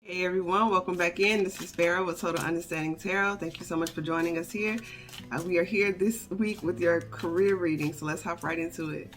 Hey everyone, welcome back in. This is Pharaoh with Total Understanding Tarot. Thank you so much for joining us here. We are here this week with your career reading, so let's hop right into it.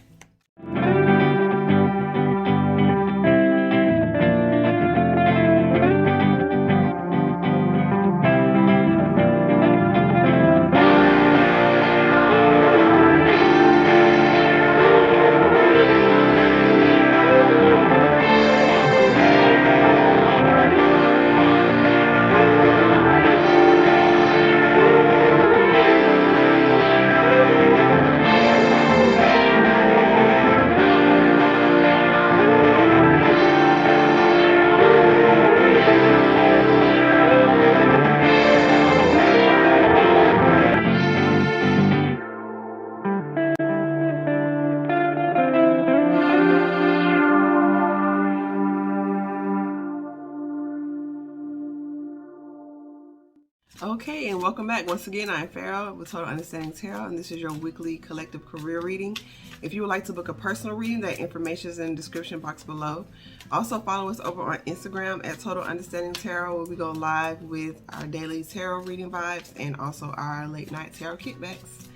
Okay, and welcome back. Once again, I am Pharaoh with Total Understanding Tarot, and this is your weekly collective career reading. If you would like to book a personal reading, that information is in the description box below. Also, follow us over on Instagram at Total Understanding Tarot, where we go live with our daily tarot reading vibes and also our late night tarot kickbacks.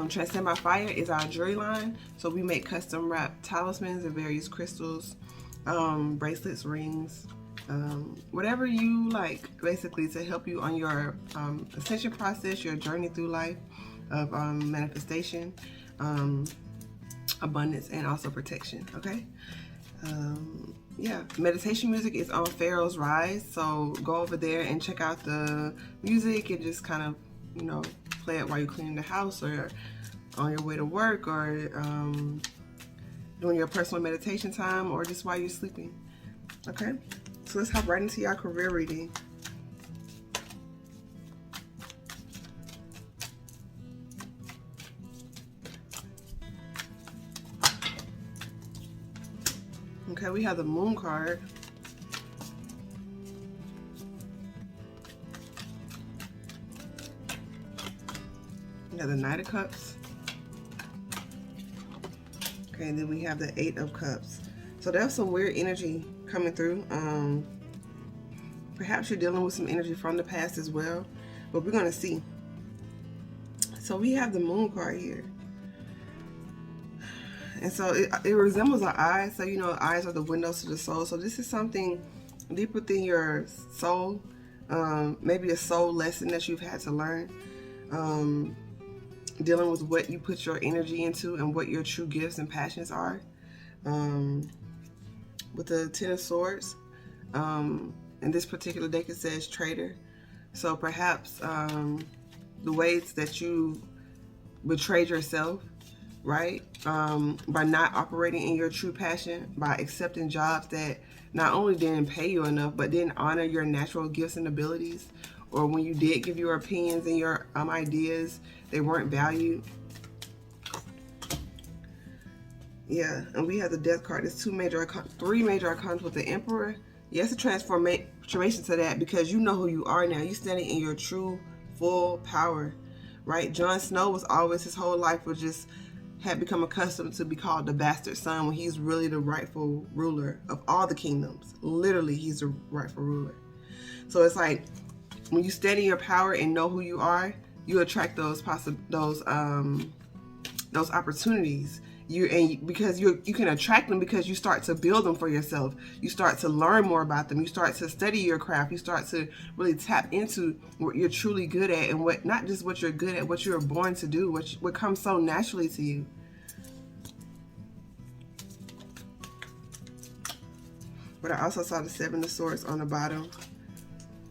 Transcend by Fire is our jewelry line, so we make custom wrapped talismans and various crystals, bracelets, rings, whatever you like, basically, to help you on your ascension process, your journey through life of manifestation, abundance, and also protection. Okay. Yeah, meditation music is on Pharaoh's Rise, so go over there and check out the music and just kind of, play it while you're cleaning the house or on your way to work or doing your personal meditation time or just while you're sleeping. Okay. So let's hop right into your career reading. Okay, we have the Moon card. We have the Knight of Cups. Okay, and then we have the Eight of Cups. So there's some weird energy coming through. Perhaps you're dealing with some energy from the past as well, but we're going to see. So we have the Moon card here. And so it resembles an eye. So, eyes are the windows to the soul. So this is something deep within your soul. Maybe a soul lesson that you've had to learn. Dealing with what you put your energy into and what your true gifts and passions are. With the Ten of Swords, in this particular deck it says traitor. So perhaps the ways that you betrayed yourself, right? By not operating in your true passion, by accepting jobs that not only didn't pay you enough, but didn't honor your natural gifts and abilities, or when you did give your opinions and your ideas, they weren't valued. Yeah, and we have the Death card. There's three major arcana with the Emperor. Yes, a transformation to that, because you know who you are now. You're standing in your true, full power, right? Jon Snow was always, his whole life was just, had become accustomed to be called the bastard son, when he's really the rightful ruler of all the kingdoms. Literally, he's the rightful ruler. So it's like, when you stand in your power and know who you are, you attract those opportunities. Because you can attract them because you start to build them for yourself. You start to learn more about them. You start to study your craft. You start to really tap into what you're truly good at, and what, not just what you're good at, what you were born to do, what comes so naturally to you. But I also saw the Seven of Swords on the bottom.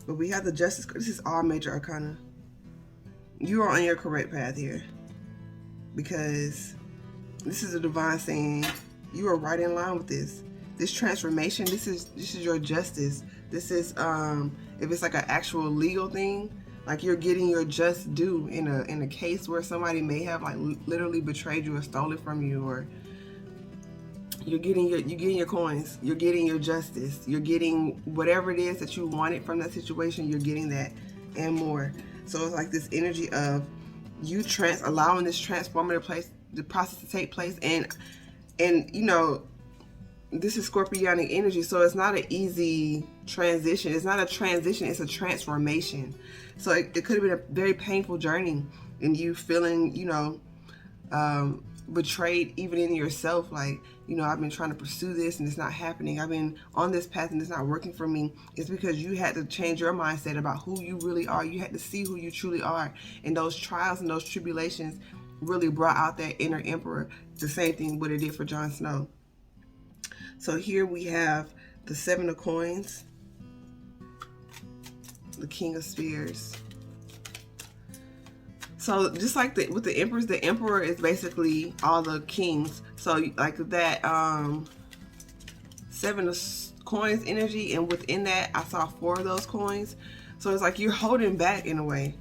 But we have the Justice. This is all major arcana. You are on your correct path here, because this is a divine saying you are right in line with this. This transformation, this is your justice. This is if it's like an actual legal thing, like you're getting your just due in a case where somebody may have like literally betrayed you or stolen from you, or you're getting your coins, you're getting your justice, you're getting whatever it is that you wanted from that situation, you're getting that and more. So it's like this energy of you allowing this transformative process to take place, and this is Scorpionic energy, so it's not an easy transition. It's not a transition, it's a transformation. So it could have been a very painful journey, and you feeling, you know, betrayed even in yourself. Like, you know, I've been trying to pursue this and it's not happening. I've been on this path and it's not working for me. It's because you had to change your mindset about who you really are. You had to see who you truly are. And those trials and those tribulations really brought out that inner emperor. The same thing what it did for Jon Snow. So here we have the 7 of Coins, the King of Spears. So just like with the Emperors, the Emperor is basically all the kings. So like that 7 of Coins energy, and within that I saw 4 of those coins. So it's like you're holding back in a way.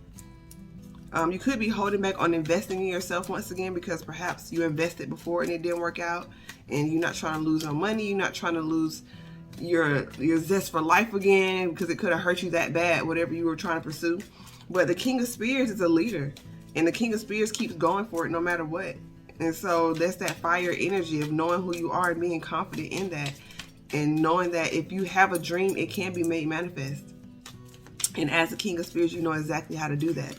You could be holding back on investing in yourself once again, because perhaps you invested before and it didn't work out, and you're not trying to lose no money. You're not trying to lose your zest for life again, because it could have hurt you that bad, whatever you were trying to pursue. But the King of Spears is a leader, and the King of Spears keeps going for it no matter what. And so that's that fire energy of knowing who you are and being confident in that, and knowing that if you have a dream, it can be made manifest. And as the King of Spears, you know exactly how to do that.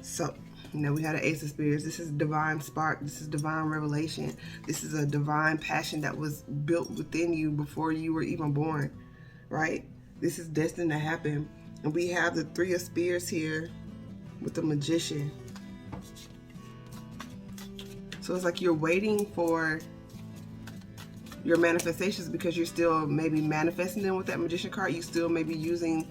So, you know, we had an Ace of Spears. This is divine spark. This is divine revelation. This is a divine passion that was built within you before you were even born, right? This is destined to happen. And we have the 3 of Spears here with the Magician. So it's like you're waiting for your manifestations, because you're still maybe manifesting them with that Magician card. You still may be using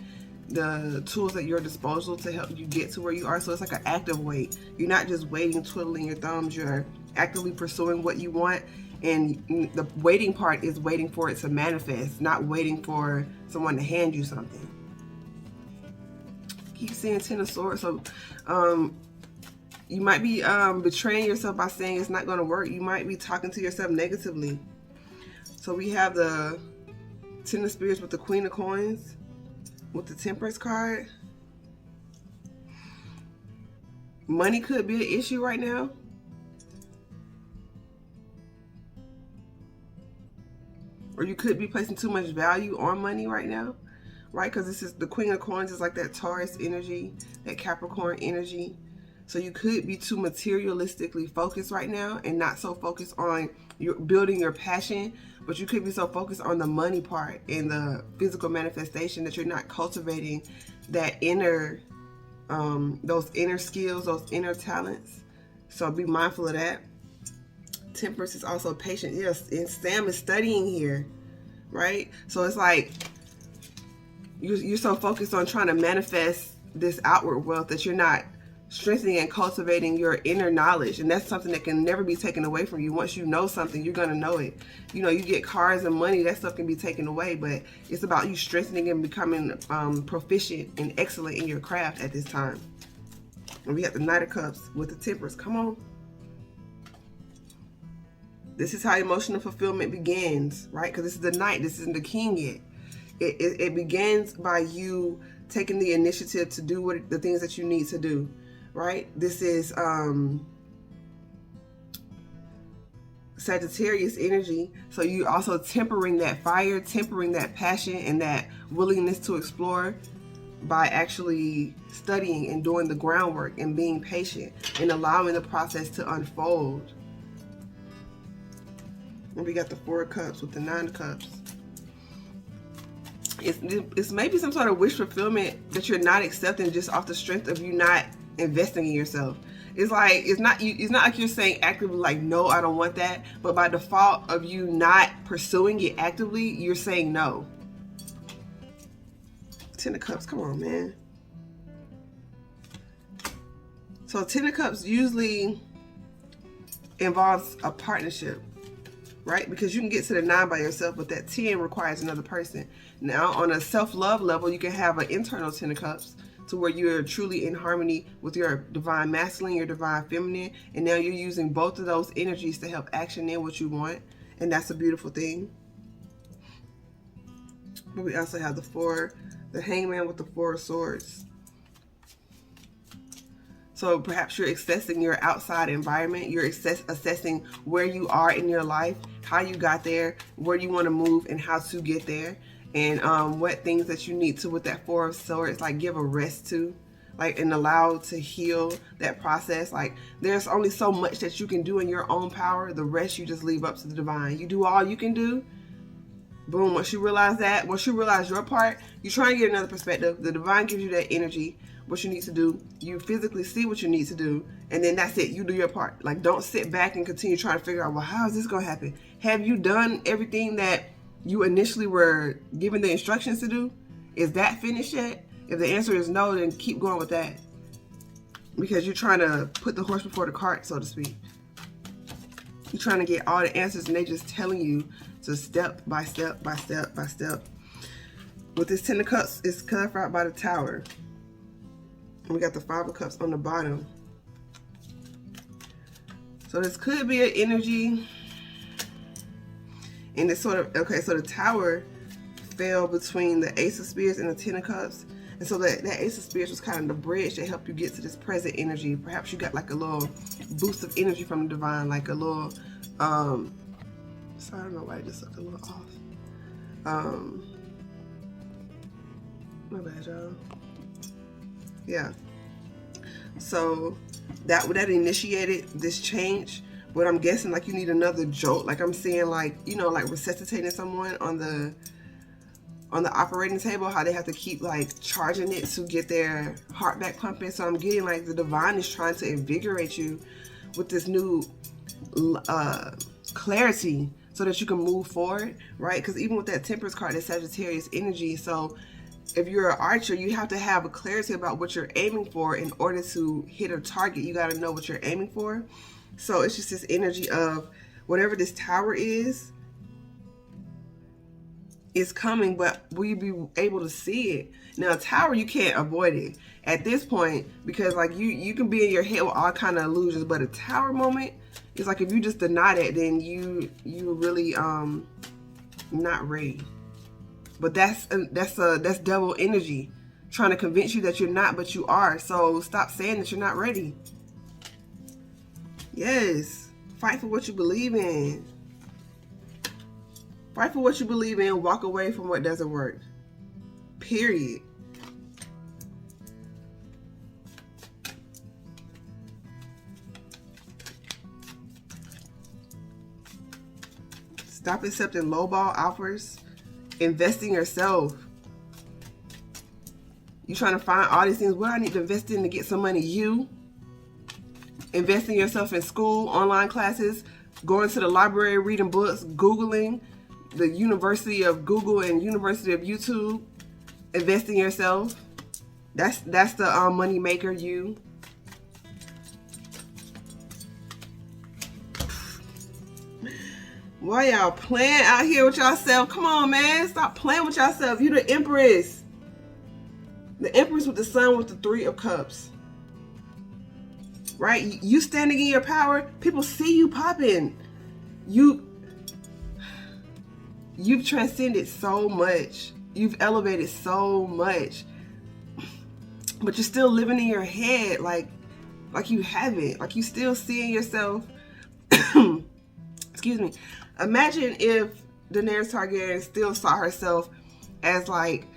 the tools at your disposal to help you get to where you are. So it's like an active wait. You're not just waiting, twiddling your thumbs. You're actively pursuing what you want. And the waiting part is waiting for it to manifest, not waiting for someone to hand you something. Keep seeing 10 of Swords. So you might be betraying yourself by saying it's not going to work. You might be talking to yourself negatively. So we have the 10 of Spears with the Queen of Coins, with the Temperance card. Money could be an issue right now. Or you could be placing too much value on money right now, right? Because this is the Queen of Coins is like that Taurus energy, that Capricorn energy. So you could be too materialistically focused right now and not so focused on building your passion, but you could be so focused on the money part and the physical manifestation that you're not cultivating that inner, those inner skills, those inner talents. So be mindful of that. Temperance is also patient. Yes, and Sam is studying here, right? So it's like you're so focused on trying to manifest this outward wealth that you're not strengthening and cultivating your inner knowledge. And that's something that can never be taken away from you. Once you know something, you're going to know it. You know, you get cars and money, that stuff can be taken away, but it's about you strengthening and becoming proficient and excellent in your craft at this time. And we have the Knight of Cups with the Temperance. Come on. This is how emotional fulfillment begins, right? Because this is the Knight. This isn't the King yet. It begins by you taking the initiative to do the things that you need to do, right? This is Sagittarius energy. So you also tempering that fire, tempering that passion and that willingness to explore by actually studying and doing the groundwork and being patient and allowing the process to unfold. And we got the 4 of Cups with the 9 of Cups. It's maybe some sort of wish fulfillment that you're not accepting just off the strength of you not investing in yourself. It's like it's not like you're saying actively like, no, I don't want that, but by default of you not pursuing it actively, you're saying no. 10 of Cups, come on, man. So 10 of Cups usually involves a partnership, right? Because you can get to the 9 by yourself, but that 10 requires another person. Now, on a self-love level, you can have an internal 10 of Cups to where you're truly in harmony with your divine masculine, your divine feminine, and now you're using both of those energies to help action in what you want, and that's a beautiful thing. But we also have the Hangman with the 4 of Swords. So perhaps you're assessing your outside environment. You're assessing where you are in your life how you got there, where you want to move, and how to get there. And what things that you need to, with that Four of Swords, like give a rest to, like, and allow to heal that process. Like, there's only so much that you can do in your own power. The rest you just leave up to the divine. You do all you can do. Boom. Once you realize that, once you realize your part, you try and get another perspective. The divine gives you that energy, what you need to do. You physically see what you need to do, and then that's it. You do your part. Like, don't sit back and continue trying to figure out, well, how is this going to happen? Have you done everything that you initially were given the instructions to do? Is that finished yet? If the answer is no, then keep going with that. Because you're trying to put the horse before the cart, so to speak. You're trying to get all the answers, and they're just telling you to step by step by step by step. With this Ten of Cups, it's clarified by the Tower. And we got the Five of Cups on the bottom. So this could be an energy. And it's sort of, okay, so the Tower fell between the Ace of Spears and the Ten of Cups. And so that Ace of Spears was kind of the bridge to help you get to this present energy. Perhaps you got like a little boost of energy from the divine, like a little, sorry, I don't know why I just looked a little off. My bad, y'all. Yeah. So that initiated this change. But I'm guessing like you need another jolt. Like I'm seeing, like, you know, like resuscitating someone on the operating table, how they have to keep like charging it to get their heart back pumping. So I'm getting like the divine is trying to invigorate you with this new clarity so that you can move forward, right? Because even with that Temperance card, it's Sagittarius energy. So if you're an archer, you have to have a clarity about what you're aiming for in order to hit a target. You got to know what you're aiming for. So it's just this energy of whatever this Tower is coming, but will you be able to see it? Now, Tower, you can't avoid it at this point, because like you can be in your head with all kind of illusions, but a Tower moment is like, if you just deny that, then you really not ready. But that's double energy trying to convince you that you're not, but you are. So stop saying that you're not ready. Yes, fight for what you believe in. Fight for what you believe in. Walk away from what doesn't work. Period. Stop accepting lowball offers. Invest in yourself. You trying to find all these things. What I need to invest in to get some money? You. Invest in yourself in school, online classes, going to the library, reading books, Googling. The University of Google and University of YouTube. Invest in yourself. That's the money maker. You. Why y'all playing out here with yourself? Come on, man. Stop playing with yourself. You the Empress. The Empress with the Sun with the Three of Cups. Right? You standing in your power. People see you popping. You've transcended so much. You've elevated so much. But you're still living in your head like you haven't. Like you still seeing yourself. Excuse me. Imagine if Daenerys Targaryen still saw herself as like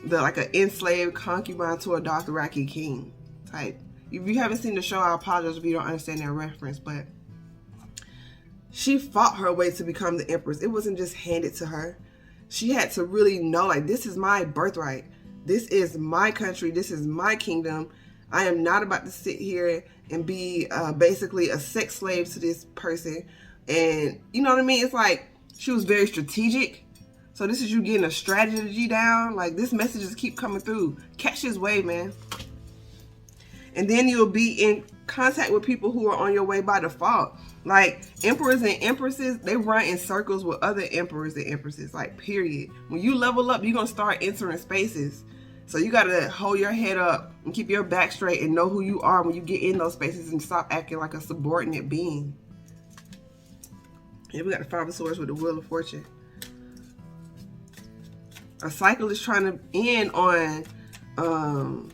an enslaved concubine to a Dothraki king type. If you haven't seen the show, I apologize if you don't understand that reference, but she fought her way to become the Empress. It wasn't just handed to her. She had to really know, like, this is my birthright. This is my country. This is my kingdom. I am not about to sit here and be basically a sex slave to this person. And you know what I mean? It's like she was very strategic. So this is you getting a strategy down. Like, this messages keep coming through. Catch this wave, man. And then you'll be in contact with people who are on your way by default. Like, emperors and empresses, they run in circles with other emperors and empresses, like, period. When you level up, you're going to start entering spaces. So you got to hold your head up and keep your back straight and know who you are when you get in those spaces and stop acting like a subordinate being. Here we got the Five of Swords with the Wheel of Fortune. A cycle is trying to end on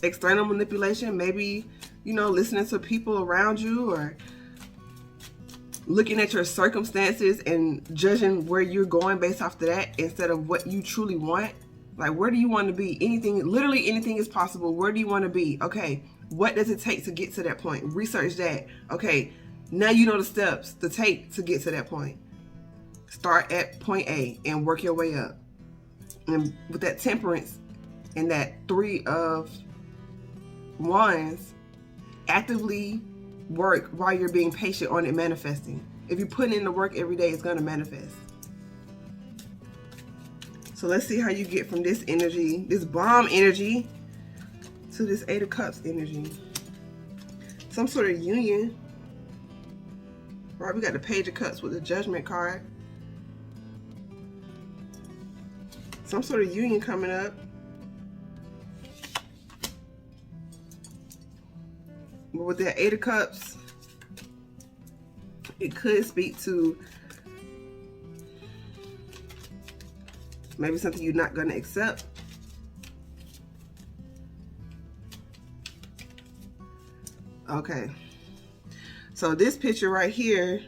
external manipulation. Maybe, you know, listening to people around you, or looking at your circumstances and judging where you're going based off of that instead of what you truly want. Like, where do you want to be? Anything, literally anything is possible. Where do you want to be? Okay, what does it take to get to that point? Research that. Okay, now you know the steps to take to get to that point. Start at point A and work your way up. And with that temperance and that 3 of Wands, actively work while you're being patient on it manifesting. If you put in the work every day, it's going to manifest. So let's see how you get from this energy, this bomb energy, to this 8 of Cups energy. Some sort of union. Right, we got the Page of Cups with the Judgment card. Some sort of union coming up. But with that 8 of Cups, it could speak to maybe something you're not going to accept. Okay. So this picture right here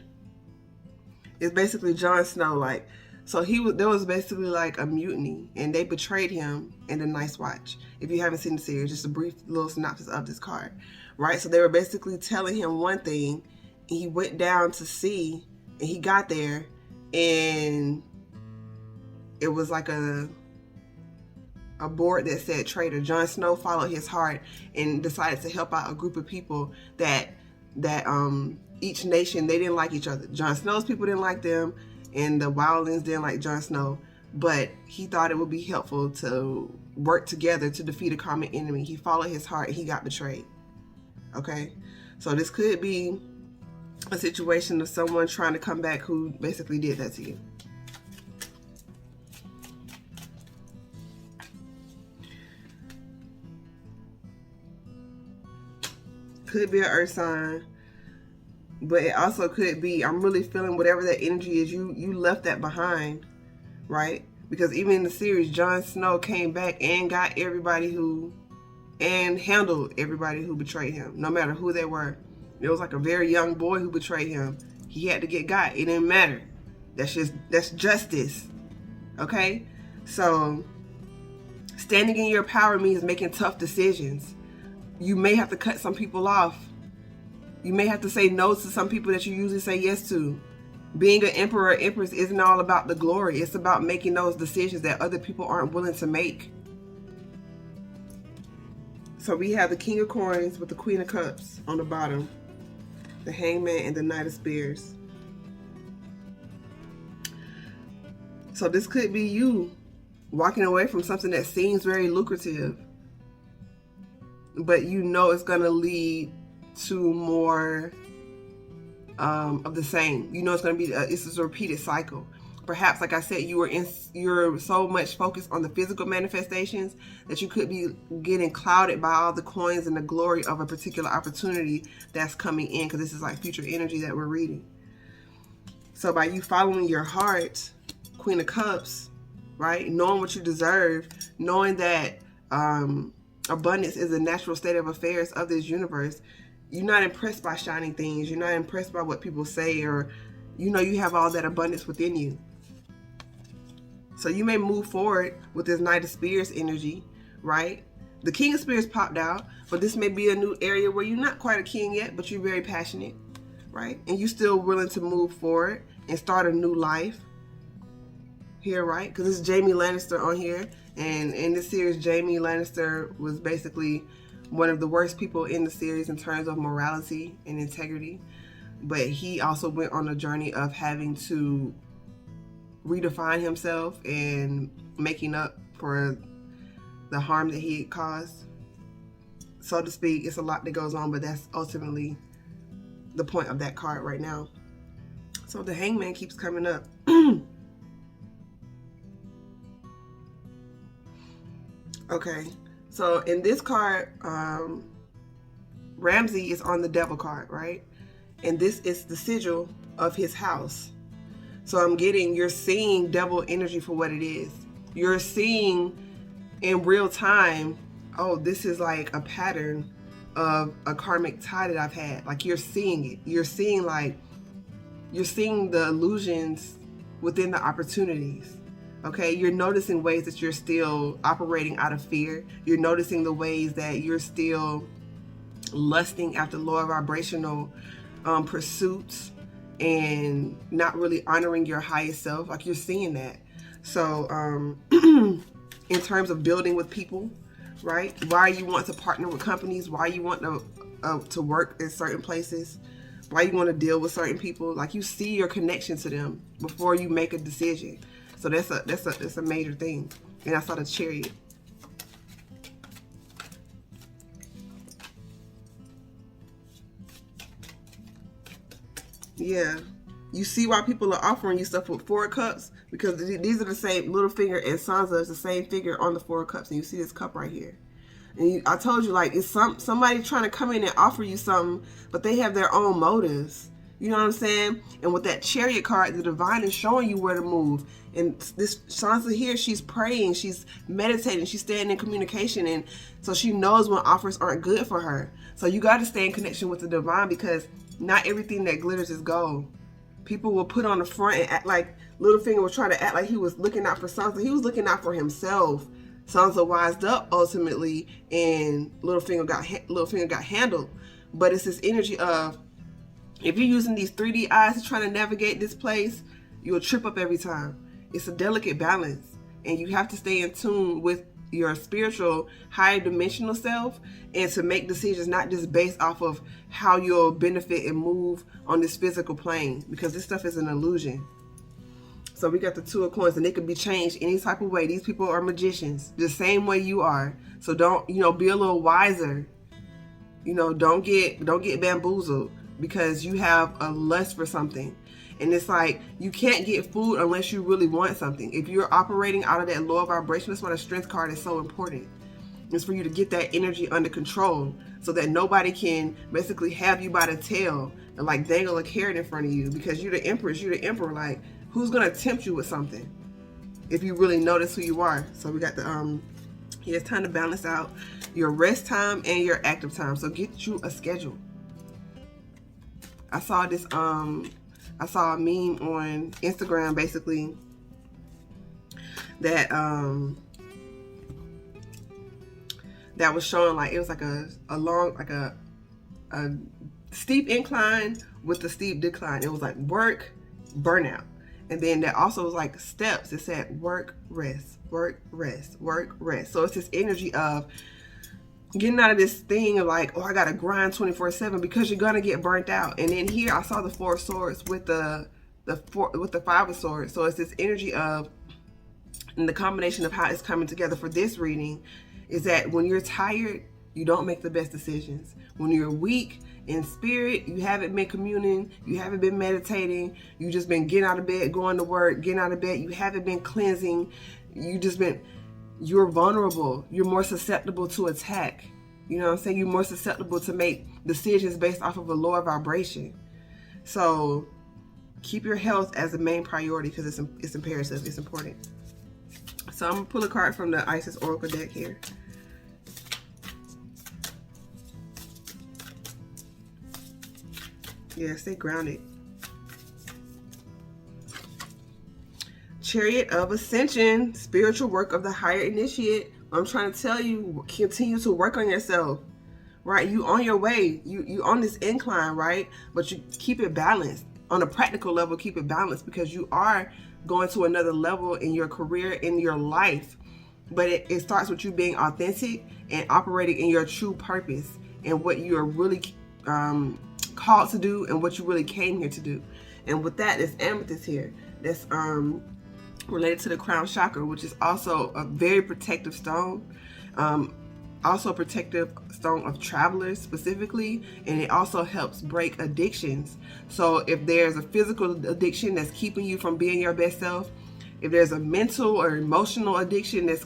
is basically Jon Snow. Like, so there was basically like a mutiny, and they betrayed him in the Night's Watch. If you haven't seen the series, just a brief little synopsis of this card, right? So they were basically telling him one thing, and he went down to see, and he got there, and it was like a board that said traitor. Jon Snow followed his heart and decided to help out a group of people that each nation, they didn't like each other. Jon Snow's people didn't like them, and the wildlings didn't like Jon Snow, but he thought it would be helpful to work together to defeat a common enemy. He followed his heart and he got betrayed. Okay, so this could be a situation of someone trying to come back who basically did that to you. Could be an earth sign, but it also could be, I'm really feeling whatever that energy is, you left that behind, right? Because even in the series, Jon Snow came back and got everybody and handled everybody who betrayed him, no matter who they were. It was like a very young boy who betrayed him. He had to get got. It didn't matter. That's justice. Okay? So standing in your power means making tough decisions. You may have to cut some people off. You may have to say no to some people that you usually say yes to. Being an emperor or empress isn't all about the glory. It's about making those decisions that other people aren't willing to make. So we have the King of Coins with the Queen of Cups on the bottom, the Hangman, and the Knight of Spears. So this could be you walking away from something that seems very lucrative, but you know it's going to lead to more of the same. You know it's going to be it's a repeated cycle. Perhaps, like I said, you're so much focused on the physical manifestations that you could be getting clouded by all the coins and the glory of a particular opportunity that's coming in, because this is like future energy that we're reading. So by you following your heart, Queen of Cups, right, knowing what you deserve, knowing that abundance is a natural state of affairs of this universe, you're not impressed by shining things. You're not impressed by what people say, or you know you have all that abundance within you. So you may move forward with this Knight of Spears energy, right? The King of Spears popped out, but this may be a new area where you're not quite a king yet, but you're very passionate, right? And you're still willing to move forward and start a new life here, right? Because it's Jaime Lannister on here. And in this series, Jaime Lannister was basically one of the worst people in the series in terms of morality and integrity. But he also went on a journey of having to redefine himself and making up for the harm that he had caused, so to speak. It's a lot that goes on, but that's ultimately the point of that card right now. So the Hangman keeps coming up. Okay, so in this card, Ramsey is on the Devil card, right? And this is the sigil of his house. So I'm getting, you're seeing devil energy for what it is. You're seeing in real time, oh, this is like a pattern of a karmic tie that I've had. Like, you're seeing it. You're seeing like you're seeing the illusions within the opportunities. Okay, you're noticing ways that you're still operating out of fear. You're noticing the ways that you're still lusting after lower vibrational pursuits and not really honoring your highest self. Like, you're seeing that. So in terms of building with people, right? Why you want to partner with companies, why you want to work in certain places, why you want to deal with certain people. Like, you see your connection to them before you make a decision. So that's a major thing. And I saw the Chariot. Yeah. You see why people are offering you stuff with 4 cups? Because these are the same, little finger and Sansa is the same figure on the 4 cups. And you see this cup right here. And I told you, like, it's somebody trying to come in and offer you something, but they have their own motives. You know what I'm saying? And with that Chariot card, the divine is showing you where to move. And this Sansa here, she's praying, she's meditating, she's staying in communication. And so she knows when offers aren't good for her. So you got to stay in connection with the divine, because not everything that glitters is gold. People will put on the front and act like, Littlefinger was trying to act like he was looking out for Sansa. He was looking out for himself. Sansa wised up ultimately, and Littlefinger got handled. But it's this energy of, if you're using these 3D eyes to try to navigate this place, you'll trip up every time. It's a delicate balance, and you have to stay in tune with your spiritual, higher dimensional self, and to make decisions not just based off of how you'll benefit and move on this physical plane, because this stuff is an illusion. So we got the 2 of Coins, and they can be changed any type of way. These people are magicians, the same way you are. So don't, be a little wiser. Don't get bamboozled because you have a lust for something. And it's like, you can't get food unless you really want something. If you're operating out of that lower vibration, that's why the Strength card is so important. It's for you to get that energy under control so that nobody can basically have you by the tail and like dangle a carrot in front of you, because you're the Empress, you're the Emperor. Like, who's going to tempt you with something if you really notice who you are? So we got the, it's time to balance out your rest time and your active time. So get you a schedule. I saw this, I saw a meme on Instagram basically that that was showing, like, it was like a long, like a steep incline with a steep decline. It was like work, burnout. And then there also was like steps. It said work, rest, work, rest, work, rest. So it's this energy of getting out of this thing of like, oh, I gotta grind 24/7, because you're gonna get burnt out. And then here I saw the 4 of Swords with the 5 of Swords. So it's this energy of, and the combination of how it's coming together for this reading is that when you're tired, you don't make the best decisions. When you're weak in spirit, you haven't been communing, you haven't been meditating, you just been getting out of bed, going to work, getting out of bed, you haven't been cleansing, you're vulnerable, you're more susceptible to attack. You know what I'm saying? You're more susceptible to make decisions based off of a lower vibration. So keep your health as the main priority, because it's imperative, it's important. So I'm going to pull a card from the Isis Oracle deck here. Yeah, stay grounded. Chariot of Ascension, spiritual work of the higher initiate. I'm trying to tell you, continue to work on yourself, right? You on your way, you on this incline, right? But you keep it balanced. On a practical level, keep it balanced, because you are going to another level in your career, in your life. But it starts with you being authentic and operating in your true purpose and what you're really called to do and what you really came here to do. And with that, there's amethyst here. That's related to the crown chakra, which is also a very protective stone. Also a protective stone of travelers specifically, and it also helps break addictions. So if there's a physical addiction that's keeping you from being your best self, if there's a mental or emotional addiction that's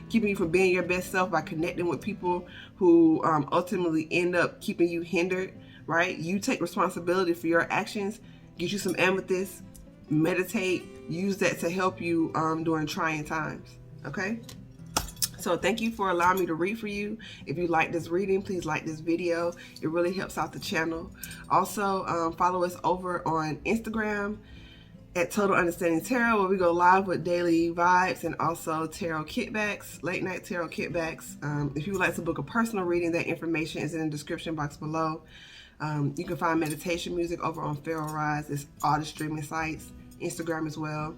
keeping you from being your best self by connecting with people who ultimately end up keeping you hindered, right? You take responsibility for your actions. Get you some amethyst, meditate, use that to help you during trying times. Okay? So thank you for allowing me to read for you. If you like this reading, please like this video. It really helps out the channel. Also, follow us over on Instagram at Total Understanding Tarot, where we go live with daily vibes and also tarot kitbacks, late night tarot kitbacks. If you would like to book a personal reading, that information is in the description box below. You can find meditation music over on Pharaoh. It's all the streaming sites, Instagram as well.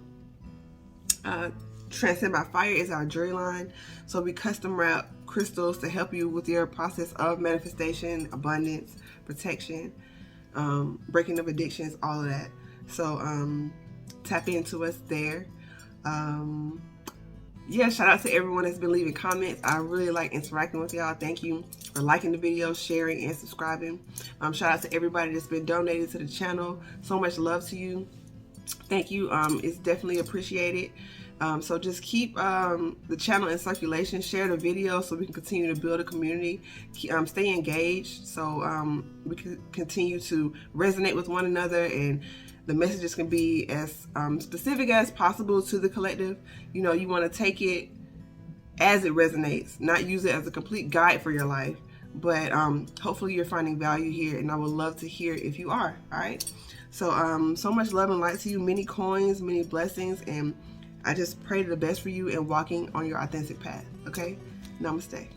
Transcend by Fire is our jewelry line. So we custom wrap crystals to help you with your process of manifestation, abundance, protection, breaking of addictions, all of that. So tap into us there. Yeah, shout out to everyone that's been leaving comments. I really like interacting with y'all. Thank you for liking the video, sharing, and subscribing. Shout out to everybody that's been donating to the channel. So much love to you. Thank you. It's definitely appreciated. So just keep the channel in circulation. Share the video so we can continue to build a community. Stay engaged so we can continue to resonate with one another, and the messages can be as specific as possible to the collective. You know, you want to take it as it resonates, not use it as a complete guide for your life. But hopefully you're finding value here, and I would love to hear if you are. All right. So so much love and light to you. Many coins, many blessings, and I just pray the best for you and walking on your authentic path. Okay? Namaste.